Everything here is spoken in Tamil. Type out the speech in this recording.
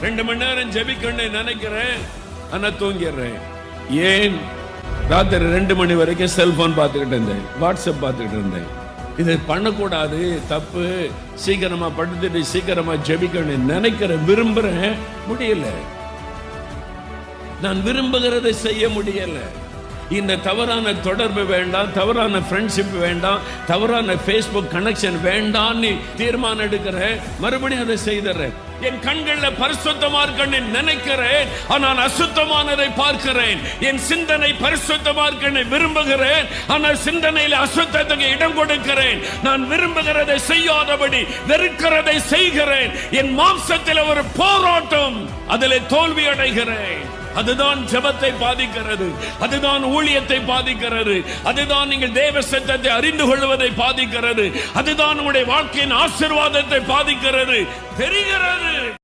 2 மணி நேரம் ஜெபிக்கணும்னு நினைக்கிறேன், ஆனா தூங்கிடுறேன். ஏன்? ராத்திரி 2 மணி வரைக்கும் செல்போன் பார்த்துக்கிட்டு இருந்தேன், வாட்ஸ்அப் பார்த்துக்கிட்டு இருந்தேன். இது பண்ணக்கூடாது, தப்பு. சீக்கிரமா படுத்துட்டு சீக்கிரமா ஜெபிக்கணும்னு நினைக்கிறேன், விரும்புறேன், முடியல. நான் விரும்புகிறதை செய்ய முடியல. இந்த தவறான தொடர்பு வேண்டாம், தவறான ஃப்ரெண்ட்ஷிப் வேண்டாம், தவறான ஃபேஸ்புக் கனெக்ஷன் வேண்டாம்னு தீர்மானம் எடுக்கிறேன், மறுபடியும் அதை செய்தறேன். என் கண்கள்ல பரிசுத்தமா இருக்கன்னு நினைக்கிறேன், ஆனால் அசுத்தமானதை பார்க்கிறேன். என் சிந்தனை பரிசுத்தமா இருக்கன்னு விரும்புகிறேன், ஆனால் சிந்தனையில அசுத்தத்துக்கு இடம் கொடுக்கிறேன். நான் விரும்புகிறதை செய்யாதபடி வெறுக்கிறதை செய்கிறேன். என் மாம்சத்தில் ஒரு போராட்டம், அதிலே தோல்வி அடைகிறேன். அதுதான் ஜெபத்தை பாதிக்கிறது, அதுதான் ஊழியத்தை பாதிக்கிறது, அதுதான் நீங்கள் தேவ சத்தத்தை அறிந்து கொள்வதை பாதிக்கிறது, அதுதான் உங்களுடைய வாழ்க்கையின் ஆசீர்வாதத்தை பாதிக்கிறது தெரிகிறது.